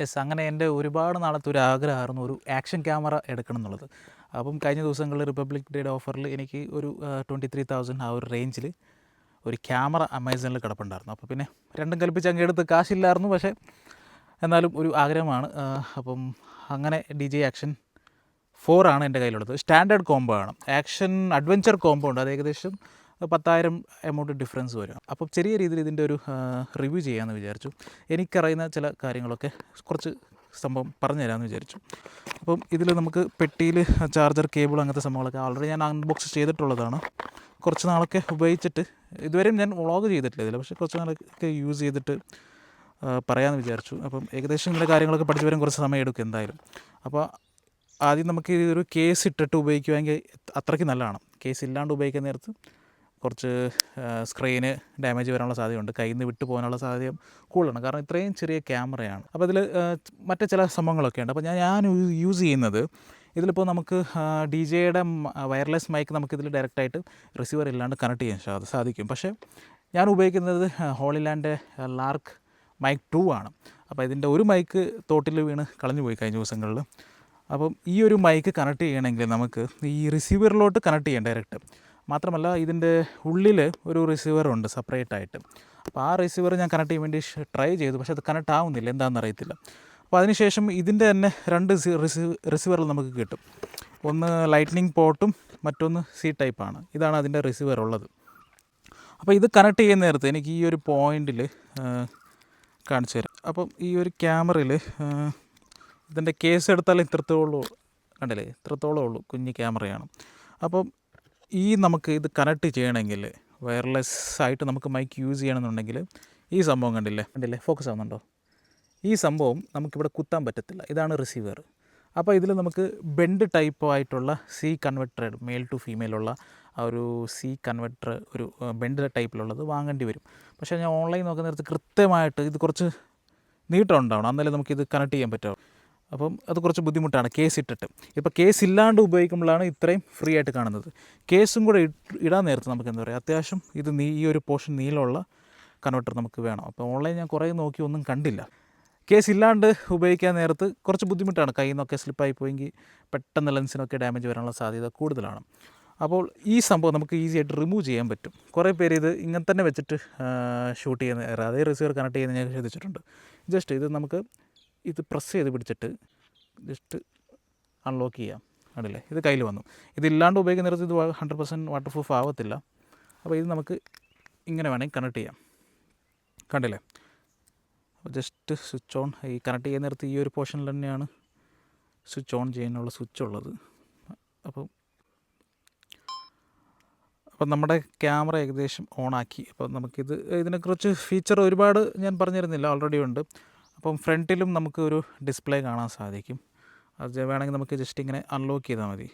Yes, അങ്ങനെ എൻ്റെ ഒരുപാട് നാളത്തെ ഒരു ആഗ്രഹമായിരുന്നു ഒരു ആക്ഷൻ ക്യാമറ എടുക്കണം എന്നുള്ളത്. അപ്പം കഴിഞ്ഞ ദിവസങ്ങളിൽ റിപ്പബ്ലിക് ഡേയുടെ ഓഫറിൽ എനിക്ക് ഒരു 23,000 ആ ഒരു റേഞ്ചിൽ ഒരു ക്യാമറ അമേസണിൽ കിടപ്പുണ്ടായിരുന്നു. അപ്പോൾ പിന്നെ രണ്ടും കൽപ്പിച്ച് അങ്ങ് എടുത്ത്, കാശില്ലായിരുന്നു പക്ഷേ എന്നാലും ഒരു ആഗ്രഹമാണ്. അപ്പം അങ്ങനെ DJI ആക്ഷൻ 4 ആണ് എൻ്റെ കയ്യിലുള്ളത്. സ്റ്റാൻഡേർഡ് കോംബോ ആണ്. ആക്ഷൻ അഡ്വഞ്ചർ കോംബോ ഉണ്ട്, അത് ഏകദേശം 10,000 എമൗണ്ട് ഡിഫറൻസ് വരും. അപ്പോൾ ചെറിയ രീതിയിൽ ഇതിൻ്റെ ഒരു റിവ്യൂ ചെയ്യാമെന്ന് വിചാരിച്ചു. എനിക്കറിയുന്ന ചില കാര്യങ്ങളൊക്കെ കുറച്ച് സംഭവം പറഞ്ഞു തരാമെന്ന് വിചാരിച്ചു. അപ്പം ഇതിൽ നമുക്ക് പെട്ടിയിൽ ചാർജർ, കേബിൾ, അങ്ങനത്തെ സംഭവങ്ങളൊക്കെ ഓൾറെഡി ഞാൻ അൺബോക്സ് ചെയ്തിട്ടുള്ളതാണ്. കുറച്ച് നാളൊക്കെ ഉപയോഗിച്ചിട്ട്, ഇതുവരെയും ഞാൻ വ്ളോഗ് ചെയ്തിട്ടില്ല ഇതിൽ, പക്ഷേ കുറച്ച് നാളൊക്കെ യൂസ് ചെയ്തിട്ട് പറയാമെന്ന് വിചാരിച്ചു. അപ്പം ഏകദേശം ഇങ്ങനെ കാര്യങ്ങളൊക്കെ പഠിച്ചു വരാൻ കുറച്ച് സമയം എടുക്കും എന്തായാലും. അപ്പോൾ ആദ്യം നമുക്ക് ഇതൊരു കേസ് ഇട്ടിട്ട് ഉപയോഗിക്കുമെങ്കിൽ അത്രയ്ക്ക് നല്ലതാണ്. കേസ് ഇല്ലാണ്ട് ഉപയോഗിക്കുന്ന നേരത്ത് കുറച്ച് സ്ക്രീന് ഡാമേജ് വരാനുള്ള സാധ്യതയുണ്ട്, കയ്യിൽ നിന്ന് വിട്ടു പോകാനുള്ള സാധ്യത കൂടുതലാണ്, കാരണം ഇത്രയും ചെറിയ ക്യാമറയാണ്. അപ്പോൾ അതിൽ മറ്റ് ചില സംഭവങ്ങളൊക്കെ ഉണ്ട്. അപ്പോൾ ഞാൻ യൂസ് ചെയ്യുന്നത് ഇതിലിപ്പോൾ നമുക്ക് DJIയുടെ വയർലെസ് മൈക്ക് നമുക്കിതിൽ ഡയറക്റ്റായിട്ട് റിസീവർ ഇല്ലാണ്ട് കണക്ട് ചെയ്യാൻ സാധിക്കും. പക്ഷേ ഞാൻ ഉപയോഗിക്കുന്നത് ഹോളിലാൻഡ് ലാർക്ക് മൈക്ക് 2 ആണ്. അപ്പോൾ ഇതിൻ്റെ ഒരു മൈക്ക് തോട്ടിൽ വീണ് കളഞ്ഞു പോയി കഴിഞ്ഞ ദിവസങ്ങളിൽ. അപ്പം ഈ ഒരു മൈക്ക് കണക്ട് ചെയ്യണമെങ്കിൽ നമുക്ക് ഈ റിസീവറിലോട്ട് കണക്ട് ചെയ്യാം ഡയറക്റ്റ്. മാത്രമല്ല ഇതിൻ്റെ ഉള്ളിൽ ഒരു റിസീവറുണ്ട് സെപ്പറേറ്റായിട്ട്. അപ്പോൾ ആ റിസീവർ ഞാൻ കണക്ട് ചെയ്യാൻ വേണ്ടി ട്രൈ ചെയ്തു, പക്ഷേ അത് കണക്ട് ആവുന്നില്ല, എന്താണെന്ന് അറിയത്തില്ല. അപ്പോൾ അതിനുശേഷം ഇതിൻ്റെ തന്നെ രണ്ട് റിസീവറിൽ നമുക്ക് കിട്ടും. ഒന്ന് ലൈറ്റ്നിങ് പോർട്ടും മറ്റൊന്ന് C ടൈപ്പാണ്. ഇതാണ് അതിൻ്റെ റിസീവർ ഉള്ളത്. അപ്പോൾ ഇത് കണക്ട് ചെയ്യുന്ന നേരത്ത് എനിക്ക് ഈ ഒരു പോയിൻറ്റിൽ കാണിച്ചു തരാം. അപ്പം ഈ ഒരു ക്യാമറയിൽ ഇതിൻ്റെ കേസ് എടുത്താൽ ഇത്രത്തോളം കണ്ടില്ലേ, ഇത്രത്തോളം ഉള്ളൂ, കുഞ്ഞ് ക്യാമറയാണ്. അപ്പം നമുക്ക് ഇത് കണക്ട് ചെയ്യണമെങ്കിൽ വയർലെസ് ആയിട്ട് നമുക്ക് മൈക്ക് യൂസ് ചെയ്യണമെന്നുണ്ടെങ്കിൽ ഈ സംഭവം കണ്ടില്ലേ, ഫോക്കസ് ആവുന്നുണ്ടോ? ഈ സംഭവം നമുക്കിവിടെ കുത്താൻ പറ്റത്തില്ല. ഇതാണ് റിസീവർ. അപ്പോൾ ഇതിൽ നമുക്ക് ബെൻഡ് ടൈപ്പ് ആയിട്ടുള്ള C കൺവെർട്ടർ, മെയിൽ ടു ഫീമെയിലുള്ള ആ ഒരു C കൺവെർട്ടർ, ഒരു ബെൻഡ് ടൈപ്പിലുള്ളത് വാങ്ങേണ്ടി വരും. പക്ഷേ ഞാൻ ഓൺലൈൻ നോക്കുന്ന നേരത്ത് കൃത്യമായിട്ട് ഇത് കുറച്ച് നീട്ടം ഉണ്ടാവണം, എന്നാലേ നമുക്കിത് കണക്ട് ചെയ്യാൻ പറ്റുമോ. അപ്പം അത് കുറച്ച് ബുദ്ധിമുട്ടാണ് കേസ് ഇട്ടിട്ട്. ഇപ്പോൾ കേസ് ഇല്ലാണ്ട് ഉപയോഗിക്കുമ്പോഴാണ് ഇത്രയും ഫ്രീ ആയിട്ട് കാണുന്നത്. കേസും കൂടെ ഇടാൻ നേരത്ത് നമുക്ക് എന്താ പറയുക, അത്യാവശ്യം ഇത് ഈ ഒരു പോർഷൻ നീളമുള്ള കൺവെർട്ടർ നമുക്ക് വേണം. അപ്പോൾ ഓൺലൈൻ ഞാൻ കുറേ നോക്കി, ഒന്നും കണ്ടില്ല. കേസ് ഇല്ലാണ്ട് ഉപയോഗിക്കാൻ നേരത്ത് കുറച്ച് ബുദ്ധിമുട്ടാണ്, കയ്യിൽ നിന്നൊക്കെ സ്ലിപ്പായി പോയെങ്കിൽ പെട്ടെന്ന് ലെൻസിനൊക്കെ ഡാമേജ് വരാനുള്ള സാധ്യത കൂടുതലാണ്. അപ്പോൾ ഈ സംഭവം നമുക്ക് ഈസി ആയിട്ട് റിമൂവ് ചെയ്യാൻ പറ്റും. കുറേ പേര് ഇത് ഇങ്ങനെ തന്നെ വെച്ചിട്ട് ഷൂട്ട് ചെയ്യുന്ന, അതേ റിസീവർ കണക്ട് ചെയ്യുന്ന ഞാൻ ശ്രദ്ധിച്ചിട്ടുണ്ട്. ജസ്റ്റ് ഇത് നമുക്ക് ഇത് പ്രസ് ചെയ്ത് പിടിച്ചിട്ട് ജസ്റ്റ് അൺലോക്ക് ചെയ്യാം. കണ്ടില്ലേ, ഇത് കയ്യിൽ വന്നു. ഇതില്ലാണ്ട് ഉപയോഗിക്കുന്ന നേരത്ത് ഇത് 100% വാട്ടർ പ്രൂഫ് ആവത്തില്ല. അപ്പോൾ ഇത് നമുക്ക് ഇങ്ങനെ വേണമെങ്കിൽ കണക്ട് ചെയ്യാം. കണ്ടില്ലേ, അപ്പോൾ ജസ്റ്റ് സ്വിച്ച് ഓൺ. ഈ കണക്ട് ചെയ്യുന്ന നേരത്ത് ഈ ഒരു പോർഷനിൽ തന്നെയാണ് സ്വിച്ച് ഓൺ ചെയ്യാനുള്ള സ്വിച്ച് ഉള്ളത്. അപ്പം നമ്മുടെ ക്യാമറ ഏകദേശം ഓണാക്കി. അപ്പോൾ നമുക്കിത് ഇതിനെക്കുറിച്ച് ഫീച്ചർ ഒരുപാട് ഞാൻ പറഞ്ഞിരുന്നില്ല, ഓൾറെഡി ഉണ്ട്. അപ്പം ഫ്രണ്ടിലും നമുക്ക് ഒരു ഡിസ്പ്ലേ കാണാൻ സാധിക്കും. അത് വേണമെങ്കിൽ നമുക്ക് ജസ്റ്റ് ഇങ്ങനെ അൺലോക്ക് ചെയ്താൽ മതി.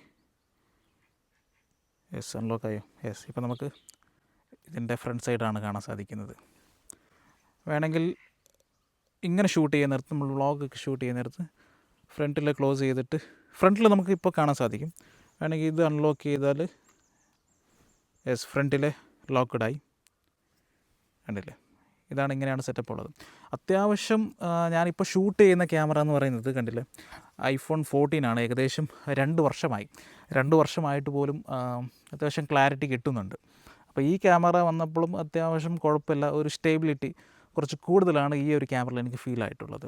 യെസ്, അൺലോക്കായോ? യെസ്. ഇപ്പോൾ നമുക്ക് ഇതിൻ്റെ ഫ്രണ്ട് സൈഡാണ് കാണാൻ സാധിക്കുന്നത്. വേണമെങ്കിൽ ഇങ്ങനെ ഷൂട്ട് ചെയ്യുന്ന നേരത്ത്, നമ്മൾ വ്ളോഗൊക്കെ ഷൂട്ട് ചെയ്യുന്ന നേരത്ത് ഫ്രണ്ടിൽ ക്ലോസ് ചെയ്തിട്ട് ഫ്രണ്ടിൽ നമുക്ക് ഇപ്പോൾ കാണാൻ സാധിക്കും. വേണമെങ്കിൽ ഇത് അൺലോക്ക് ചെയ്താൽ യെസ്, ഫ്രണ്ടിലെ ലോക്ക്ഡായി. കണ്ടില്ലേ, ഇതാണ്, ഇങ്ങനെയാണ് സെറ്റപ്പ് ഉള്ളത്. അത്യാവശ്യം ഞാനിപ്പോൾ ഷൂട്ട് ചെയ്യുന്ന ക്യാമറ എന്ന് പറയുന്നത് കണ്ടില്ലേ, iPhone 14 ആണ്. ഏകദേശം 2 വർഷമായി. 2 വർഷമായിട്ട് പോലും അത്യാവശ്യം ക്ലാരിറ്റി കിട്ടുന്നുണ്ട്. അപ്പോൾ ഈ ക്യാമറ വന്നപ്പോഴും അത്യാവശ്യം കുഴപ്പമില്ല, ഒരു സ്റ്റേബിലിറ്റി കുറച്ച് കൂടുതലാണ് ഈ ഒരു ക്യാമറയിൽ എനിക്ക് ഫീൽ ആയിട്ടുള്ളത്.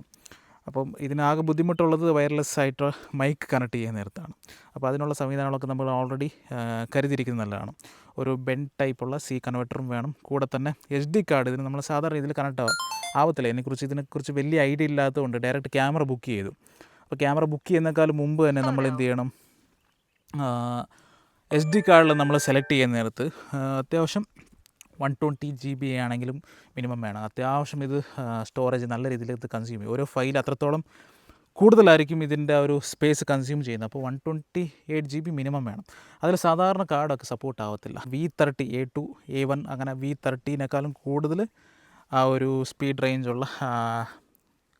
അപ്പം ഇതിനാകെ ബുദ്ധിമുട്ടുള്ളത് വയർലെസ് ആയിട്ട് മൈക്ക് കണക്ട് ചെയ്യുന്ന നേരത്താണ്. അപ്പോൾ അതിനുള്ള സംവിധാനങ്ങളൊക്കെ നമ്മൾ ഓൾറെഡി കരുതിയിരിക്കുന്നത് നല്ലതാണ്. ഒരു ബെൻഡ് ടൈപ്പുള്ള C കൺവെർട്ടറും വേണം. കൂടെ തന്നെ SD കാർഡ്, ഇതിന് നമ്മൾ സാധാരണ രീതിയിൽ കണക്ട് ആവത്തില്ല. ഇതിനെക്കുറിച്ച് വലിയ ഐഡിയ ഇല്ലാത്തതുകൊണ്ട് ഡയറക്റ്റ് ക്യാമറ ബുക്ക് ചെയ്തു. അപ്പോൾ ക്യാമറ ബുക്ക് ചെയ്യുന്നേക്കാളും മുമ്പ് തന്നെ നമ്മൾ എന്ത് ചെയ്യണം, SD കാർഡിൽ നമ്മൾ സെലക്ട് ചെയ്യുന്ന നേരത്ത് അത്യാവശ്യം 120 GB ആണെങ്കിലും മിനിമം വേണം. അത്യാവശ്യം ഇത് സ്റ്റോറേജ് നല്ല രീതിയിൽ ഇത് കൺസ്യൂം ചെയ്യും. ഓരോ ഫയൽ അത്രത്തോളം കൂടുതലായിരിക്കും ഇതിൻ്റെ ഒരു സ്പേസ് കൺസ്യൂം ചെയ്യുന്നത്. അപ്പോൾ 128 GB മിനിമം വേണം. അതിൽ സാധാരണ കാർഡൊക്കെ സപ്പോർട്ട് ആവത്തില്ല. V30, A2, A1 അങ്ങനെ V30നേക്കാളും കൂടുതൽ ആ ഒരു സ്പീഡ് റേഞ്ചുള്ള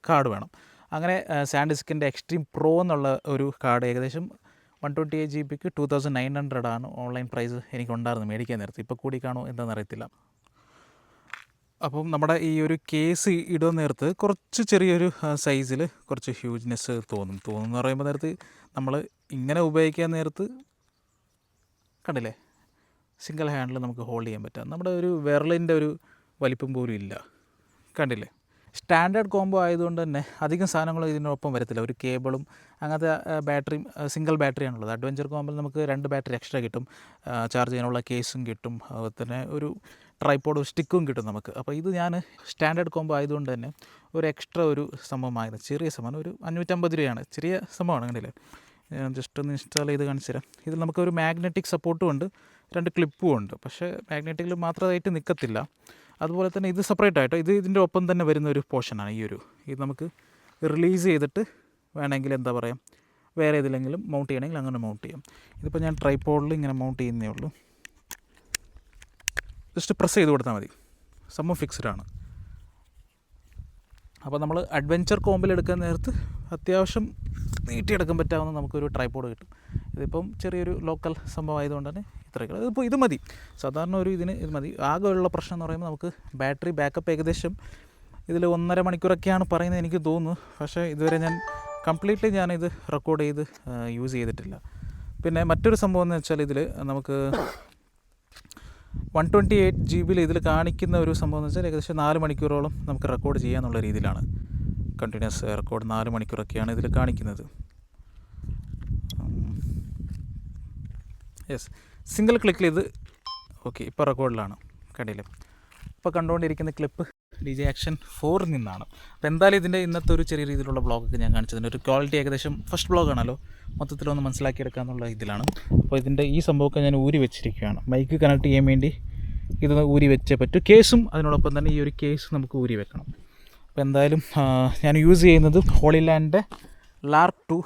കാർഡ് വേണം. അങ്ങനെ സാൻഡിസ്കിൻ്റെ എക്സ്ട്രീം പ്രോ എന്നുള്ള ഒരു കാർഡ് ഏകദേശം 128 GB 2,900 ആണ് ഓൺലൈൻ പ്രൈസ് എനിക്കുണ്ടായിരുന്നു മേടിക്കാൻ നേരത്ത്. ഇപ്പോൾ കൂടി കാണുമോ എന്താണെന്ന് അറിയത്തില്ല. അപ്പം നമ്മുടെ ഈ ഒരു കേസ് ഇടുന്ന നേരത്ത് കുറച്ച് ചെറിയൊരു സൈസിൽ കുറച്ച് ഹ്യൂജ്നെസ് തോന്നുമെന്ന് പറയുമ്പോൾ നേരത്ത് നമ്മൾ ഇങ്ങനെ ഉപയോഗിക്കാൻ നേരത്ത് കണ്ടില്ലേ, സിംഗിൾ ഹാൻഡിൽ നമുക്ക് ഹോൾഡ് ചെയ്യാൻ പറ്റാം. നമ്മുടെ ഒരു വിരലിൻ്റെ ഒരു വലിപ്പം പോലും ഇല്ല, കണ്ടില്ലേ. സ്റ്റാൻഡേർഡ് കോംബോ ആയതുകൊണ്ട് തന്നെ അധികം സാധനങ്ങൾ ഇതിനൊപ്പം വരത്തില്ല. ഒരു കേബിളും അങ്ങനത്തെ ബാറ്ററിയും സിംഗിൾ ബാറ്ററിയാണുള്ളത്. അഡ്വഞ്ചർ കോംബിൽ നമുക്ക് 2 ബാറ്ററി എക്സ്ട്രാ കിട്ടും, ചാർജ് ചെയ്യാനുള്ള കേസും കിട്ടും, അതുപോലെ തന്നെ ഒരു ട്രൈപോഡ് സ്റ്റിക്കും കിട്ടും നമുക്ക്. അപ്പോൾ ഇത് ഞാൻ സ്റ്റാൻഡേർഡ് കോംബോ ആയതുകൊണ്ട് തന്നെ ഒരു എക്സ്ട്രാ ഒരു സംഭവമായിരുന്നു, ചെറിയ സംഭവം, ഒരു 550 രൂപയാണ്, ചെറിയ സംഭവമാണ്. കണ്ടില്ലേ, ഞാൻ ജസ്റ്റ് ഒന്ന് ഇൻസ്റ്റാൾ ചെയ്ത് കാണിച്ചു തരാം. ഇതിൽ നമുക്കൊരു മാഗ്നറ്റിക് സപ്പോർട്ടും ഉണ്ട്, 2 ക്ലിപ്പും ഉണ്ട്. പക്ഷേ മാഗ്നറ്റിക്കിൽ മാത്രമായിട്ട് നിൽക്കത്തില്ല. അതുപോലെ തന്നെ ഇത് സെപ്പറേറ്റ് ആയിട്ട് ഇതിൻ്റെ ഒപ്പം തന്നെ വരുന്ന ഒരു പോർഷനാണ് ഇത് നമുക്ക് റിലീസ് ചെയ്തിട്ട് വേണമെങ്കിൽ എന്താ പറയുക, വേറെ ഏതിലെങ്കിലും മൗണ്ട് ചെയ്യണമെങ്കിൽ അങ്ങനെ മൗണ്ട് ചെയ്യാം. ഇതിപ്പോൾ ഞാൻ ട്രൈപോഡിൽ ഇങ്ങനെ മൗണ്ട് ചെയ്യുന്നേ ഉള്ളൂ. ജസ്റ്റ് പ്രസ് ചെയ്ത് കൊടുത്താൽ മതി, സംഭവം ഫിക്സ്ഡാണ്. അപ്പോൾ നമ്മൾ അഡ്വഞ്ചർ കോമ്പിൽ എടുക്കുന്ന നേരത്ത് അത്യാവശ്യം നീട്ടിയെടുക്കാൻ പറ്റാവുന്ന നമുക്കൊരു ട്രൈപോഡ് കിട്ടും. ഇതിപ്പം ചെറിയൊരു ലോക്കൽ സംഭവം ആയതുകൊണ്ട് തന്നെ ഇത്രയൊക്കെ ഇതിപ്പോൾ ഇത് മതി. സാധാരണ ഒരു ഇതിന് ഇത് മതി. ആകെയുള്ള പ്രശ്നം എന്ന് പറയുമ്പോൾ നമുക്ക് ബാറ്ററി ബാക്കപ്പ് ഏകദേശം ഇതിൽ 1.5 മണിക്കൂറൊക്കെയാണ് പറയുന്നത് എനിക്ക് തോന്നുന്നു. പക്ഷേ ഇതുവരെ ഞാൻ കംപ്ലീറ്റ്ലി ഞാനിത് റെക്കോർഡ് ചെയ്ത് യൂസ് ചെയ്തിട്ടില്ല. പിന്നെ മറ്റൊരു സംഭവം എന്ന് വെച്ചാൽ ഇതിൽ നമുക്ക് 128 GB ഇതിൽ കാണിക്കുന്ന ഒരു സംഭവം എന്ന് വെച്ചാൽ ഏകദേശം 4 മണിക്കൂറോളം നമുക്ക് റെക്കോർഡ് ചെയ്യാന്നുള്ള രീതിയിലാണ്. കണ്ടിന്യൂസ് റെക്കോർഡ് 4 മണിക്കൂറൊക്കെയാണ് ഇതിൽ കാണിക്കുന്നത്. യെസ്, സിംഗിൾ ക്ലിക്കിൽ ഇത് ഓക്കെ, ഇപ്പോൾ റെക്കോർഡിലാണ്. കണ്ടില്ലേ, ഇപ്പോൾ കണ്ടുകൊണ്ടിരിക്കുന്ന ക്ലിപ്പ് DJ Action 4 നിന്നാണ്. അപ്പോൾ എന്തായാലും ഇതിൻ്റെ ഇന്നത്തെ ഒരു ചെറിയ രീതിയിലുള്ള ബ്ലോഗൊക്കെ ഞാൻ കാണിച്ചതിൻ്റെ ഒരു ക്വാളിറ്റി ഏകദേശം ഫസ്റ്റ് ബ്ലോഗാണല്ലോ, മൊത്തത്തിലൊന്ന് മനസ്സിലാക്കിയെടുക്കുക എന്നുള്ള ഇതിലാണ്. അപ്പോൾ ഇതിൻ്റെ ഈ സംഭവമൊക്കെ ഞാൻ ഊരി വെച്ചിരിക്കുകയാണ്. മൈക്ക് കണക്ട് ചെയ്യാൻ വേണ്ടി ഇത് ഊരി വെച്ചേ പറ്റൂ. കേസും അതിനോടൊപ്പം തന്നെ ഈ ഒരു കേസ് നമുക്ക് ഊരി വെക്കണം. അപ്പോൾ എന്തായാലും ഞാൻ യൂസ് ചെയ്യുന്നത് ഹോളിലാൻഡിൻ്റെ ലാർക്ക് 2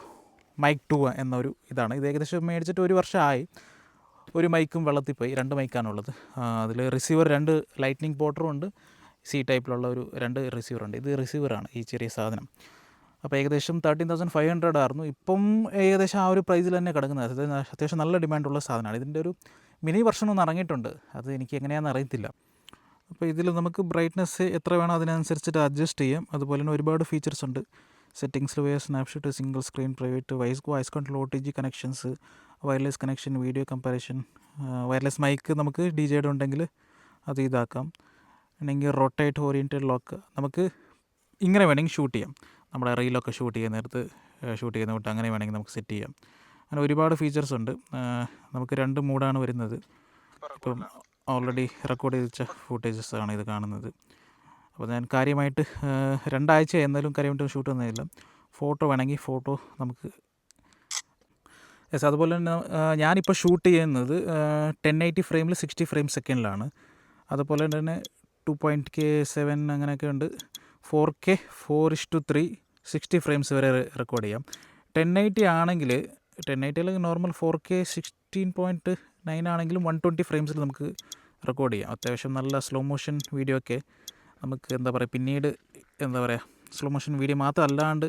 മൈക്ക് 2 എന്നൊരു ഇതാണ്. ഇത് ഏകദേശം മേടിച്ചിട്ട് 1 വർഷമായി. ഒരു മൈക്കും വെള്ളത്തിൽ പോയി, 2 മൈക്കാണുള്ളത്. അതിൽ റിസീവർ 2 ലൈറ്റ്നിങ് പോർട്ടറും ഉണ്ട്, C ടൈപ്പിലുള്ള ഒരു 2 റിസീവറുണ്ട്. ഇത് റിസീവറാണ് ഈ ചെറിയ സാധനം. അപ്പോൾ ഏകദേശം 13,500 ആയിരുന്നു. ഇപ്പം ഏകദേശം ആ ഒരു പ്രൈസിൽ തന്നെ കിടക്കുന്നത്. അത് അത്യാവശ്യം നല്ല ഡിമാൻഡുള്ള സാധനമാണ്. ഇതിൻ്റെ ഒരു മിനി വെർഷൻ ഒന്ന് ഇറങ്ങിയിട്ടുണ്ട്, അത് എനിക്ക് എങ്ങനെയാണെന്ന് അറിയത്തില്ല. അപ്പോൾ ഇതിൽ നമുക്ക് ബ്രൈറ്റ്നസ് എത്ര വേണോ അതിനനുസരിച്ചിട്ട് അഡ്ജസ്റ്റ് ചെയ്യാം. അതുപോലെ തന്നെ ഒരുപാട് ഫീച്ചേഴ്സ് ഉണ്ട്. സെറ്റിങ്സിൽ പോയ snapshot, single screen, private, voice control, OTG connections, wireless connection, video comparison, wireless mic നമുക്ക് DJയുടെ ഉണ്ടെങ്കിൽ അത് ഇതാക്കാം. അല്ലെങ്കിൽ റൊട്ടേറ്റ് ഓറിയൻറ്റഡ് ലോക്ക്, നമുക്ക് ഇങ്ങനെ വേണമെങ്കിൽ ഷൂട്ട് ചെയ്യാം. നമ്മുടെ റീലൊക്കെ ഷൂട്ട് ചെയ്യുന്ന നേരത്ത് ഷൂട്ട് ചെയ്യുന്ന തൊട്ട് അങ്ങനെ വേണമെങ്കിൽ നമുക്ക് സെറ്റ് ചെയ്യാം. അങ്ങനെ ഒരുപാട് ഫീച്ചേഴ്സ് ഉണ്ട്. നമുക്ക് 2 മൂഡാണ് വരുന്നത്. ഇപ്പം ഓൾറെഡി റെക്കോർഡ് ചെയ്ത ഫൂട്ടേജസ് ആണ് ഇത് കാണുന്നത്. അപ്പോൾ ഞാൻ കാര്യമായിട്ട് 2 ആഴ്ച എന്നാലും കാര്യമായിട്ട് ഷൂട്ട് ഒന്നുമില്ല. ഫോട്ടോ വേണമെങ്കിൽ ഫോട്ടോ നമുക്ക് യെസ്. അതുപോലെ തന്നെ ഞാനിപ്പോൾ ഷൂട്ട് ചെയ്യുന്നത് 1080 ഫ്രെയിമിൽ 60 ഫ്രെയിം സെക്കൻഡിലാണ്. അതുപോലെ തന്നെ 2.7 അങ്ങനെയൊക്കെ ഉണ്ട്. 4K 4:3 60 ഫ്രെയിംസ് വരെ റെക്കോർഡ് ചെയ്യാം. 1080 ആണെങ്കിൽ 1080 നോർമൽ 4K 16.9 ആണെങ്കിലും 120 ഫ്രെയിംസിൽ നമുക്ക് റെക്കോർഡ് ചെയ്യാം. അത്യാവശ്യം നല്ല സ്ലോ മോഷൻ വീഡിയോ ഒക്കെ നമുക്ക് എന്താ പറയുക, പിന്നീട് എന്താ പറയുക, സ്ലോ മോഷൻ വീഡിയോ മാത്രം അല്ലാണ്ട്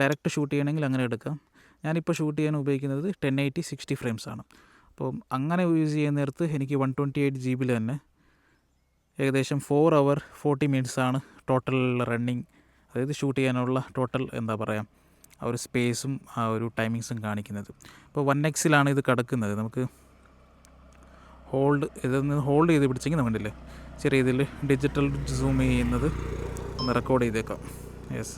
ഡയറക്റ്റ് ഷൂട്ട് ചെയ്യണമെങ്കിൽ അങ്ങനെ എടുക്കാം. ഞാനിപ്പോൾ ഷൂട്ട് ചെയ്യാൻ ഉപയോഗിക്കുന്നത് 1080 60 ഫ്രെയിംസാണ്. അപ്പം അങ്ങനെ യൂസ് ചെയ്യുന്ന നേരത്ത് എനിക്ക് 128 GB തന്നെ ഏകദേശം 4 hour 40 minutes ആണ് ടോട്ടൽ റണ്ണിങ്, അതായത് ഷൂട്ട് ചെയ്യാനുള്ള ടോട്ടൽ എന്താ പറയുക ആ ഒരു സ്പേസും ആ ഒരു ടൈമിങ്സും കാണിക്കുന്നത്. ഇപ്പോൾ 1x ഇത് കിടക്കുന്നത്. നമുക്ക് ഇതൊന്ന് ഹോൾഡ് ചെയ്ത് പിടിച്ചെങ്കിൽ കണ്ടില്ലേ, ചെറിയ ഇതിൽ ഡിജിറ്റൽ സൂം ചെയ്യുന്നത് ഒന്ന് റെക്കോർഡ് ചെയ്തേക്കാം. യെസ്.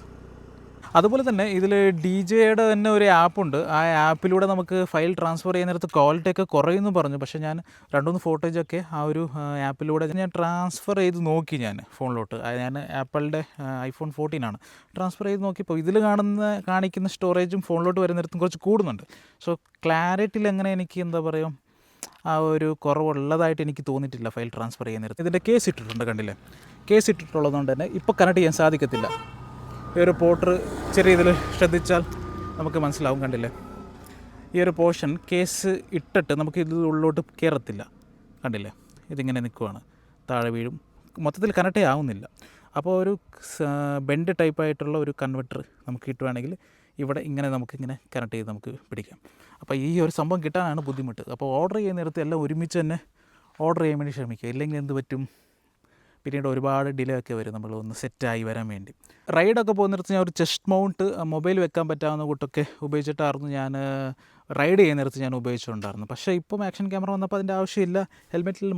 അതുപോലെ തന്നെ ഇതിൽ DJയുടെ തന്നെ ഒരു ആപ്പുണ്ട്. ആ ആപ്പിലൂടെ നമുക്ക് ഫയൽ ട്രാൻസ്ഫർ ചെയ്യുന്നിടത്ത് ക്വാളിറ്റിയൊക്കെ കുറയുമെന്ന് പറഞ്ഞു. പക്ഷേ ഞാൻ 2-3 ഫോട്ടോജൊക്കെ ആ ഒരു ആപ്പിലൂടെ ഞാൻ ട്രാൻസ്ഫർ ചെയ്ത് നോക്കി. ഞാൻ ഫോണിലോട്ട് ഞാൻ ആപ്പിളിൻ്റെ iPhone 14 ആണ് ട്രാൻസ്ഫർ ചെയ്ത് നോക്കിയപ്പോൾ ഇതിൽ കാണിക്കുന്ന സ്റ്റോറേജും ഫോണിലോട്ട് വരുന്നിടത്തും കുറച്ച് കൂടുന്നുണ്ട്. സോ ക്ലാരിറ്റിയിൽ എങ്ങനെ എനിക്ക് എന്താ പറയുക ആ ഒരു കുറവുള്ളതായിട്ട് എനിക്ക് തോന്നിയിട്ടില്ല ഫയൽ ട്രാൻസ്ഫർ ചെയ്യുന്നിടത്ത്. ഇതിൻ്റെ കേസ് ഇട്ടിട്ടുണ്ട്, കണ്ടില്ലേ. കേസ് ഇട്ടിട്ടുള്ളതുകൊണ്ട് തന്നെ ഇപ്പോൾ കണക്ട് ചെയ്യാൻ സാധിക്കത്തില്ല. ഈ ഒരു പോർട്ടർ ചെറിയ ഇതിൽ ശ്രദ്ധിച്ചാൽ നമുക്ക് മനസ്സിലാവും, കണ്ടില്ലേ. ഈ ഒരു പോർഷൻ കേസ് ഇട്ടിട്ട് നമുക്ക് ഇത് ഉള്ളിലോട്ട് കയറത്തില്ല, കണ്ടില്ലേ. ഇതിങ്ങനെ നിൽക്കുവാണ്, താഴെ വീഴും, മൊത്തത്തിൽ കണക്റ്റേ ആവുന്നില്ല. അപ്പോൾ ഒരു ബെൻഡ് ടൈപ്പായിട്ടുള്ള ഒരു കൺവെർട്ടർ നമുക്ക് കിട്ടുവാണെങ്കിൽ ഇവിടെ ഇങ്ങനെ നമുക്കിങ്ങനെ കണക്ട് ചെയ്ത് നമുക്ക് പിടിക്കാം. അപ്പോൾ ഈ ഒരു സംഭവം കിട്ടാനാണ് ബുദ്ധിമുട്ട്. അപ്പോൾ ഓർഡർ ചെയ്യുന്ന നേരത്ത് എല്ലാം ഒരുമിച്ച് തന്നെ ഓർഡർ ചെയ്യാൻ വേണ്ടി ശ്രമിക്കുക. ഇല്ലെങ്കിൽ എന്ത് പറ്റും, പിന്നീട് ഒരുപാട് ഡിലേ ഒക്കെ വരും നമ്മൾ ഒന്ന് സെറ്റായി വരാൻ വേണ്ടി. റൈഡൊക്കെ പോകുന്നിടത്ത് ഞാൻ ഒരു ചെസ്റ്റ് മൗണ്ട് മൊബൈൽ വെക്കാൻ പറ്റാവുന്ന കൂട്ടൊക്കെ ഉപയോഗിച്ചിട്ടായിരുന്നു ഞാൻ റൈഡ് ചെയ്യുന്നിടത്ത് ഞാൻ ഉപയോഗിച്ചിട്ടുണ്ടായിരുന്നു. പക്ഷേ ഇപ്പം ആക്ഷൻ ക്യാമറ വന്നപ്പോൾ അതിൻ്റെ ആവശ്യമില്ല. ഹെൽമെറ്റിൽ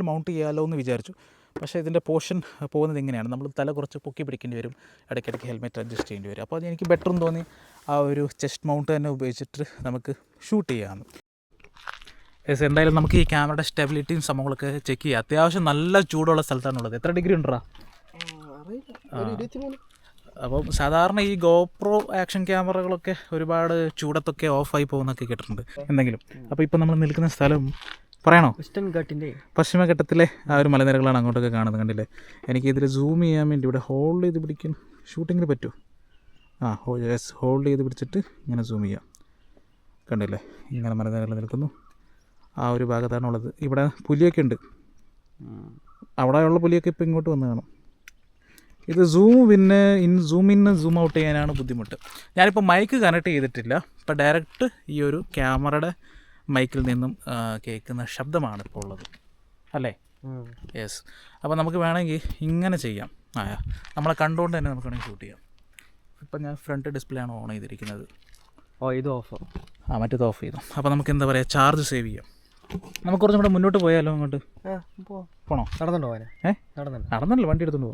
മൗണ്ട് ചെയ്യാമല്ലോ എന്ന് വിചാരിച്ചു. പക്ഷേ ഇതിൻ്റെ പോർഷൻ പോകുന്നത് ഇങ്ങനെയാണ്. നമ്മൾ തല കുറച്ച് പൊക്കി പിടിക്കേണ്ടി വരും, ഇടയ്ക്കിടയ്ക്ക് ഹെൽമെറ്റ് അഡ്ജസ്റ്റ് ചെയ്യേണ്ടി വരും. അപ്പോൾ അത് എനിക്ക് ബെറ്ററും തോന്നി. ആ ഒരു ചെസ്റ്റ് മൗണ്ട് തന്നെ ഉപയോഗിച്ചിട്ട് നമുക്ക് ഷൂട്ട് ചെയ്യാമെന്ന്. എന്തായാലും നമുക്ക് ഈ ക്യാമറയുടെ സ്റ്റെബിലിറ്റിയും സംഭവങ്ങളൊക്കെ ചെക്ക് ചെയ്യാം. അത്യാവശ്യം നല്ല ചൂടുള്ള സ്ഥലത്താണുള്ളത്. എത്ര ഡിഗ്രി ഉണ്ടോ? അപ്പം സാധാരണ ഈ ഗോപ്രോ ആക്ഷൻ ക്യാമറകളൊക്കെ ഒരുപാട് ചൂടത്തൊക്കെ ഓഫായി പോകുന്നൊക്കെ കേട്ടിട്ടുണ്ട് എന്തെങ്കിലും. അപ്പോൾ ഇപ്പം നമ്മൾ നിൽക്കുന്ന സ്ഥലം പറയണോ? പശ്ചിമഘട്ടത്തിലെ ആ ഒരു മലനിരകളാണ് അങ്ങോട്ടൊക്കെ കാണുന്നത്. കണ്ടില്ലേ? എനിക്കിതിൽ സൂം ചെയ്യാൻ വേണ്ടി ഇവിടെ ഹോൾഡ് ചെയ്ത് പിടിക്കാൻ ഷൂട്ടിങ്ങിന് പറ്റുമോ? ഹോൾഡ് ചെയ്ത് പിടിച്ചിട്ട് ഇങ്ങനെ സൂം ചെയ്യാം. കണ്ടില്ലേ? ഇങ്ങനെ മലനിരകൾ നിൽക്കുന്നു. ആ ഒരു ഭാഗത്താണുള്ളത്. ഇവിടെ പുലിയൊക്കെ ഉണ്ട്. അവിടെയുള്ള പുലിയൊക്കെ ഇപ്പോൾ ഇങ്ങോട്ട് വന്ന് കാണും. ഇത് സൂം ഇൻ സൂം ഔട്ട് ചെയ്യാനാണ് ബുദ്ധിമുട്ട്. ഞാനിപ്പോൾ മൈക്ക് കണക്ട് ചെയ്തിട്ടില്ല. ഇപ്പോൾ ഡയറക്റ്റ് ഈ ഒരു ക്യാമറയുടെ മൈക്കിൽ നിന്നും കേൾക്കുന്ന ശബ്ദമാണ് ഇപ്പോൾ ഉള്ളത് അല്ലേ? യെസ്. അപ്പോൾ നമുക്ക് വേണമെങ്കിൽ ഇങ്ങനെ ചെയ്യാം. നമ്മളെ കണ്ടുകൊണ്ട് തന്നെ നമുക്ക് വേണമെങ്കിൽ ഷൂട്ട് ചെയ്യാം. ഇപ്പം ഞാൻ ഫ്രണ്ട് ഡിസ്പ്ലേ ആണ് ഓൺ ചെയ്തിരിക്കുന്നത്. ഇത് ഓഫ്. മറ്റേത് ഓഫ് ചെയ്തു. അപ്പോൾ നമുക്ക് എന്താ പറയുക, ചാർജ് സേവ് ചെയ്യാം. നമുക്ക് കുറച്ചും കൂടെ മുന്നോട്ട് പോയാലോ? അങ്ങോട്ട് പോണോ? നടന്നുണ്ടോ? നടന്നല്ലോ, വണ്ടി എടുത്തോണ്ട്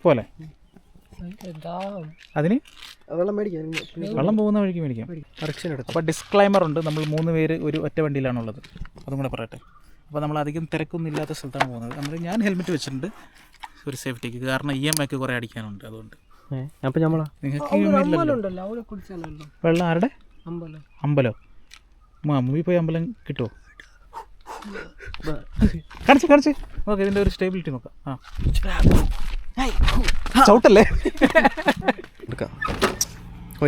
പോലെ. അതിന് വെള്ളം പോകുന്ന വഴിക്ക് മേടിക്കാം. അപ്പോൾ ഡിസ്ക്ലൈമർ ഉണ്ട്. നമ്മൾ 3 പേര് ഒരു ഒറ്റ വണ്ടിയിലാണുള്ളത്. അതും കൂടെ പറയട്ടെ. അപ്പോൾ നമ്മൾ അധികം തിരക്കൊന്നും ഇല്ലാത്ത സ്ഥലത്താണ് പോകുന്നത്. ഞാൻ ഹെൽമെറ്റ് വെച്ചിട്ടുണ്ട് ഒരു സേഫ്റ്റിക്ക്. കാരണം EMI കുറേ അടിക്കാനുണ്ട്. അതുകൊണ്ട് അപ്പോൾ നിങ്ങൾക്ക് വെള്ളം ആരുടെ അമ്പലോ? മൂവി പോയി അമ്പലം കിട്ടുമോ? കാണിച്ച് ഓക്കെ. ഇതിൻ്റെ ഒരു സ്റ്റേബിലിറ്റി നോക്കാം. ചവിട്ടല്ലേ?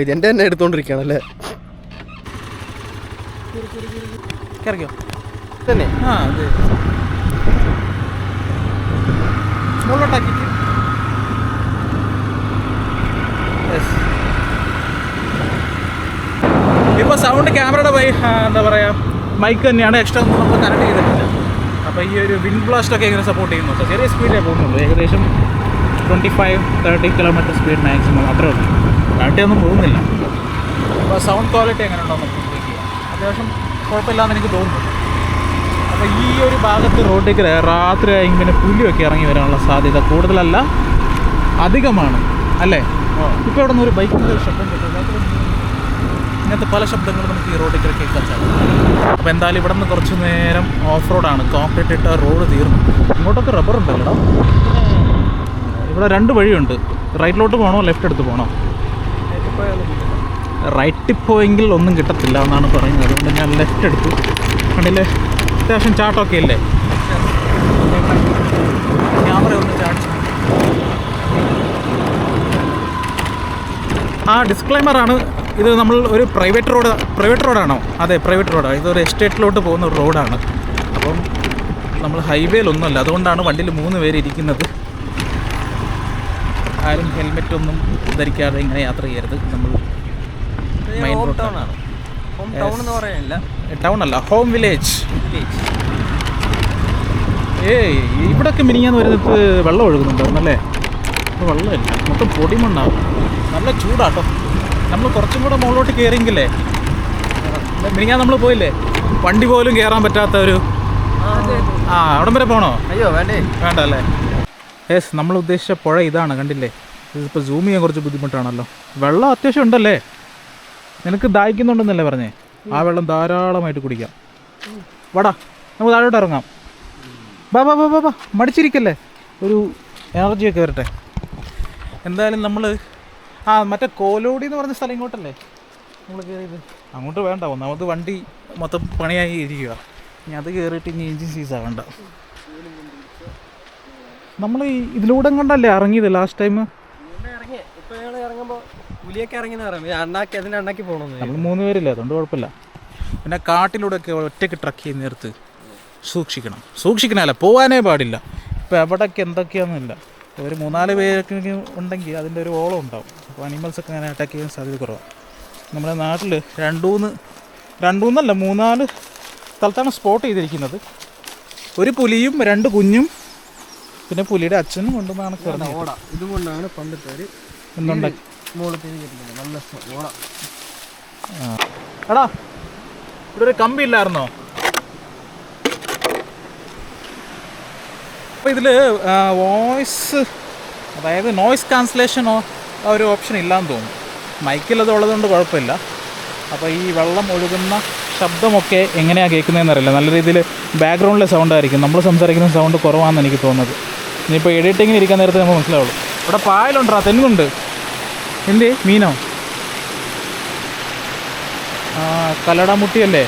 ഇതെൻ്റെ തന്നെ എടുത്തോണ്ടിരിക്കുകയാണല്ലേ? കറിക്കോ തന്നെ? അത് മുകളിലോട്ടാക്കിയിട്ട് ഇപ്പോൾ സൗണ്ട് ക്യാമറയുടെ എന്താ പറയുക, മൈക്ക് തന്നെയാണ്. എക്സ്ട്രാ ഒന്നും നമ്മൾ കണക്ട് ചെയ്തിട്ടില്ല. അപ്പോൾ ഈ ഒരു വിൻഡ് ബ്ലാസ്റ്റൊക്കെ ഇങ്ങനെ സപ്പോർട്ട് ചെയ്യുന്നുണ്ട്. ചെറിയ സ്പീഡിലേ പോകുന്നുള്ളൂ. ഏകദേശം 25-30 കിലോമീറ്റർ സ്പീഡ് മാക്സിമം അത്രേ ഉള്ളൂ. കാട്ടിയൊന്നും പോകുന്നില്ല. അപ്പോൾ സൗണ്ട് ക്വാളിറ്റി എങ്ങനെ ഉണ്ടോ നമുക്ക് ചെക്ക് ചെയ്യാം. അത്യാവശ്യം കുഴപ്പമില്ലാന്ന് എനിക്ക് തോന്നുന്നു. അപ്പോൾ ഈ ഒരു ഭാഗത്ത് റോഡിലേക്ക് രാത്രി ഇങ്ങനെ പുലിയൊക്കെ ഇറങ്ങി വരാനുള്ള സാധ്യത കൂടുതലല്ല, അധികമാണ് അല്ലേ? ഇപ്പോൾ ഇവിടെ നിന്ന് ഒരു ബൈക്കിൻ്റെ ഒരു ശബ്ദം കേട്ടോ. ഇങ്ങനത്തെ പല ശബ്ദങ്ങളും നമുക്ക് ഈ റോഡിൽ കേൾക്കാൻ സാധിക്കും. അപ്പോൾ എന്തായാലും ഇവിടെ നിന്ന് കുറച്ച് നേരം ഓഫ് റോഡാണ്. കോൺക്രീറ്റ് ഇട്ട റോഡ് തീർന്നു. ഇങ്ങോട്ടൊക്കെ റബ്ബർ ഉണ്ടല്ലോ. ഇവിടെ 2 വഴിയുണ്ട്. റൈറ്റിലോട്ട് പോകണോ ലെഫ്റ്റ് എടുത്ത് പോകണോ? റൈറ്റിൽ പോയെങ്കിൽ ഒന്നും കിട്ടത്തില്ല എന്നാണ് പറയുന്നത്. അതുകൊണ്ട് ഞാൻ ലെഫ്റ്റ് എടുത്തു. കണ്ടില്ലേ? അത്യാവശ്യം ചാട്ടമൊക്കെ ഇല്ലേ? ക്യാമറ ഒന്ന് ചാടിച്ചു. ഡിസ്ക്ലൈമറാണ് ഇത്. നമ്മൾ ഒരു പ്രൈവറ്റ് റോഡാണോ? അതെ, പ്രൈവറ്റ് റോഡാണ്. ഇതൊരു എസ്റ്റേറ്റിലോട്ട് പോകുന്ന ഒരു റോഡാണ്. അപ്പം നമ്മൾ ഹൈവേയിലൊന്നുമല്ല. അതുകൊണ്ടാണ് വണ്ടിയിൽ 3 പേര് ഇരിക്കുന്നത്. ആരും ഹെൽമെറ്റൊന്നും ധരിക്കാതെ ഇങ്ങനെ യാത്ര ചെയ്യരുത്. നമ്മൾ മെയിൻ റോഡ് ടൗൺ അല്ല, ഹോം വില്ലേജ്. ഇവിടെയൊക്കെ മിനിങ്ങാന്ന് വരുന്നത് വെള്ളം ഒഴുകുന്നുണ്ടായിരുന്നല്ലേ? ഇപ്പോൾ വെള്ളമില്ല, മൊത്തം പൊടിമണ്ണാവും. നല്ല ചൂടാട്ടോ. നമ്മൾ കുറച്ചും കൂടെ മുകളിലോട്ട് കയറിയെങ്കിലേ, മിനിങ്ങാൻ നമ്മൾ പോയില്ലേ, വണ്ടി പോലും കയറാൻ പറ്റാത്ത ഒരു അവിടം വരെ പോകണോ? വേണ്ട അല്ലേ? നമ്മൾ ഉദ്ദേശിച്ച പുഴ ഇതാണ്. കണ്ടില്ലേ? ഇതിപ്പോൾ സൂം ചെയ്യാൻ കുറച്ച് ബുദ്ധിമുട്ടാണല്ലോ. വെള്ളം അത്യാവശ്യം ഉണ്ടല്ലേ? നിനക്ക് ദാഹിക്കുന്നുണ്ടെന്നല്ലേ പറഞ്ഞേ? ആ വെള്ളം ധാരാളമായിട്ട് കുടിക്കാം. വാടാ, നമുക്ക് താഴോട്ട് ഇറങ്ങാം. ബാ മടിച്ചിരിക്കല്ലേ, ഒരു എനർജിയൊക്കെ വരട്ടെ. എന്തായാലും നമ്മൾ മറ്റേ കോലോടി എന്ന് പറഞ്ഞ സ്ഥലം ഇങ്ങോട്ടല്ലേ നമ്മൾ കയറിയത്? അങ്ങോട്ട് വേണ്ട, ഒന്നാമത് വണ്ടി മൊത്തം പണിയായി ഇരിക്കുക. ഇനി അത് കയറിയിട്ട് ഇനി എൻജിൻ സീസാകണ്ട. നമ്മൾ ഇതിലൂടെ കണ്ടല്ലേ ഇറങ്ങിയത് ലാസ്റ്റ് ടൈം? നമ്മൾ 3 പേരില്ലേ, അതുകൊണ്ട് കുഴപ്പമില്ല. പിന്നെ കാട്ടിലൂടെയൊക്കെ ഒറ്റയ്ക്ക് ട്രക്ക് ചെയ്യുന്ന നേരത്ത് സൂക്ഷിക്കണമല്ല, പോകാനേ പാടില്ല. ഇപ്പോൾ എവിടെയൊക്കെ എന്തൊക്കെയാണെന്നില്ല. ഒരു 3-4 പേരൊക്കെ ഉണ്ടെങ്കിൽ അതിൻ്റെ ഒരു ഓളം ഉണ്ടാവും. അപ്പോൾ അനിമൽസൊക്കെ അങ്ങനെ അറ്റാക്ക് ചെയ്യാൻ സാധ്യത കുറവാണ്. നമ്മുടെ നാട്ടിൽ 2-3 സ്ഥലത്താണ് സ്പോട്ട് ചെയ്തിരിക്കുന്നത്. ഒരു പുലിയും 2 കുഞ്ഞും പിന്നെ പുലിയുടെ അച്ഛനും കൊണ്ടുവന്നാണ് പറഞ്ഞത്. ഓട ഇതുകൊണ്ടാണ് പണ്ടിട്ട് എന്തുണ്ടാക്കി മുകളിൽ നല്ല ഓട. എടാ ഇവിടെ ഒരു കമ്പി ഇല്ലായിരുന്നോ? അപ്പോൾ ഇതിൽ വോയിസ്, അതായത് നോയ്സ് ക്യാൻസലേഷനോ ഒരു ഓപ്ഷൻ ഇല്ലയെന്ന് തോന്നുന്നു. മൈക്കിൽ അത് ഉള്ളതുകൊണ്ട് കുഴപ്പമില്ല. അപ്പോൾ ഈ വെള്ളം ഒഴുകുന്ന ശബ്ദമൊക്കെ എങ്ങനെയാണ് കേൾക്കുന്നതെന്ന് അറിയില്ല. നല്ല രീതിയിൽ ബാക്ക്ഗ്രൗണ്ടിലെ സൗണ്ട് ആയിരിക്കും. നമ്മൾ സംസാരിക്കുന്ന സൗണ്ട് കുറവാണെന്ന് എനിക്ക് തോന്നുന്നത്. ഇനിയിപ്പോൾ എഡിറ്റിങ്ങിന് ഇരിക്കാൻ നേരത്തെ നമുക്ക് മനസ്സിലാവുള്ളൂ. ഇവിടെ പായലുണ്ടാ, തെങ്ങുണ്ട്. എന്ത് മീനോ? കല്ലടാമുട്ടിയല്ലേ?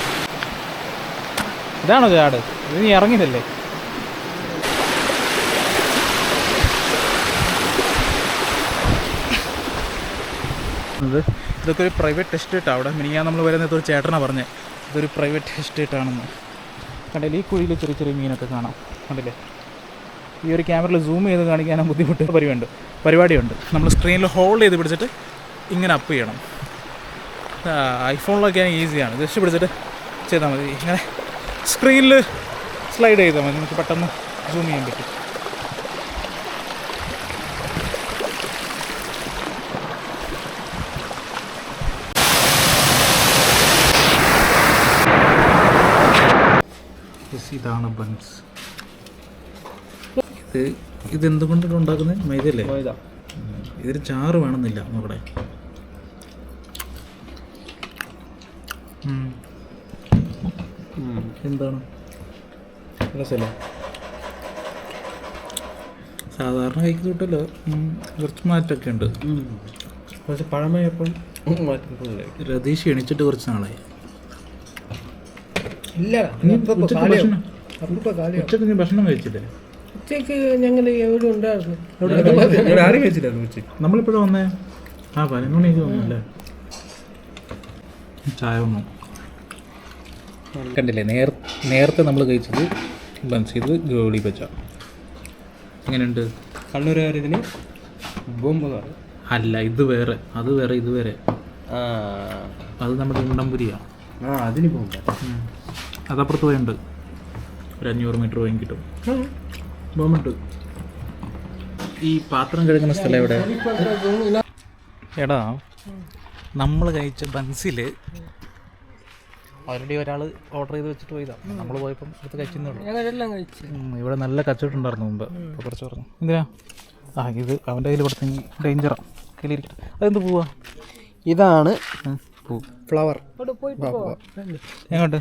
ഇതാണോ ചാട്? ഇത് നീ ഇറങ്ങിയതല്ലേ? ഇതൊക്കെ ഒരു പ്രൈവറ്റ് എസ്റ്റേറ്റാണ്. അവിടെ മിനിയാൻ നമ്മൾ വരുന്നത് ഒരു ചേട്ടനാണ് പറഞ്ഞത് ഇതൊരു പ്രൈവറ്റ് എസ്റ്റേറ്റാണെന്ന്. കണ്ടില്ലേ, ഈ കുഴിയിൽ ചെറിയ ചെറിയ മീനൊക്കെ കാണാം. കണ്ടില്ലേ, ഈ ഒരു ക്യാമറയിൽ സൂം ചെയ്ത് കാണിക്കാനും ബുദ്ധിമുട്ട് പരിപാടിയുണ്ട്. നമ്മൾ സ്ക്രീനിൽ ഹോൾഡ് ചെയ്ത് പിടിച്ചിട്ട് ഇങ്ങനെ അപ്പ് ചെയ്യണം. ഐഫോണിലൊക്കെ ഈസിയാണ്. ജസ്റ്റ് പിടിച്ചിട്ട് ചെയ്താൽ മതി. ഇങ്ങനെ സ്ക്രീനിൽ സ്ലൈഡ് ചെയ്താൽ മതി, നമുക്ക് പെട്ടെന്ന് സൂം ചെയ്യാൻ പറ്റും. ഇതാണ് ബൺസ്. ഇതെന്തുകൊണ്ടാണ് ഉണ്ടാക്കുന്നത്? മൈദയല്ലേ? ഇതിന് ചാറ് വേണമെന്നില്ല. നോക്കടെ, എന്താണ് രസമല്ലേ? സാധാരണ കഴിക്കുന്ന കൂട്ടല്ലോ, കുറച്ച് മാറ്റമൊക്കെ ഉണ്ട്. പക്ഷെ പഴമയപ്പം രതീഷ് എണിച്ചിട്ട് കുറച്ച് നാളായി. ഇല്ല, ഉച്ചക്ക് നീ ഭക്ഷണം കഴിച്ചില്ലേ? ഉച്ചക്ക് ഞങ്ങൾ എവിടെ ഉണ്ടായിരുന്നു? ആരും കഴിച്ചില്ലായിരുന്നു ഉച്ചയ്ക്ക്. നമ്മളിപ്പോഴും വന്നേ 11 മണിക്ക് വന്നല്ലേ? ചായ വന്നു. കണ്ടില്ലേ, നേരത്തെ നമ്മൾ കഴിച്ചത് ബൺസ്, ഇത് ഗോളി ബജ. എങ്ങനെയുണ്ട്? കണ്ണൂരുകാരിതിന് ബോംബ് അല്ല, ഇത് വേറെ, അത് വേറെ, ഇത് വേറെ. അത് നമ്മുടെ ഉണ്ടംപുരിയാണ്. അതിന് ബോംബ്. അതപ്പുറത്ത് പോയുണ്ട്, ഒരു 500 മീറ്റർ പോയി കിട്ടും. ബോംബുണ്ട്. ഈ പാത്രം കഴുകുന്ന സ്ഥലം എവിടെ? എടാ, നമ്മൾ കഴിച്ച ബൺസിൽ ഓൾറെഡി ഒരാൾ ഓർഡർ ചെയ്ത് വെച്ചിട്ട് പോയതാണ്. നമ്മൾ പോയപ്പം അടുത്ത് കഴിച്ചെന്നുള്ളൂ. ഞങ്ങളെല്ലാം കഴിച്ചു. ഇവിടെ നല്ല കച്ചവടം ഉണ്ടായിരുന്നു മുമ്പ്. അപ്പോൾ കുറച്ച് പറഞ്ഞു. എന്തിനാ? ഇത് അവൻ്റെ കയ്യിൽ കൊടുത്ത ഡേഞ്ചറാണ്. കയ്യിലിരിക്കട്ടെ. അതെന്ത് പോവാ? ഇതാണ് പൂ, ഫ്ലവർ. എങ്ങോട്ട്?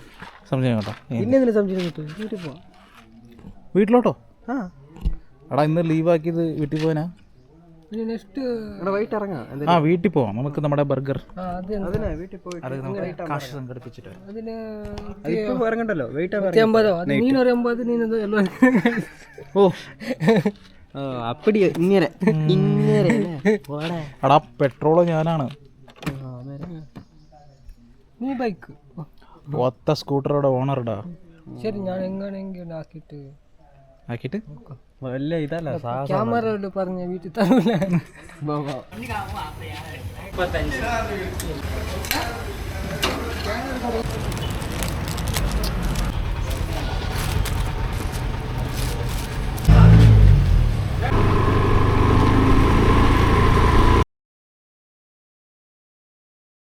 സംശയം കേട്ടോ. പിന്നെ സംശയം വീട്ടിൽ പോവാം. വീട്ടിലോട്ടോ? എടാ, ഇന്ന് ലീവാക്കിയത് വീട്ടിൽ പോകാനാ? നെക്സ്റ്റ് വൈകിട്ട് ഇറങ്ങാം. വീട്ടിൽ പോവാം നമുക്ക്. നമ്മുടെ ബർഗർ വീട്ടിൽ പോയിട്ട് അത് നമുക്ക് കാശ് സംഘടിപ്പിച്ചിട്ട് അതിന് ഇറങ്ങണ്ടല്ലോ. വെയിറ്റ് 50 അത് നീനൊരു 80 നീനത് എല്ലാം. അപ്പടി ഇങ്ങനെ ഇങ്ങനെ. എടാ, പെട്രോള് ഞാനാണ്. നീ ബൈക്ക് ഒത്ത സ്കൂട്ടറുടെ ഓണർടാ. ശരി, ഞാൻ എങ്ങനെയെങ്കിലും ആക്കിയിട്ട് വല്ല ഇതല്ല ക്യാമറയിൽ പറഞ്ഞ വീട്ടിൽ തരൂല.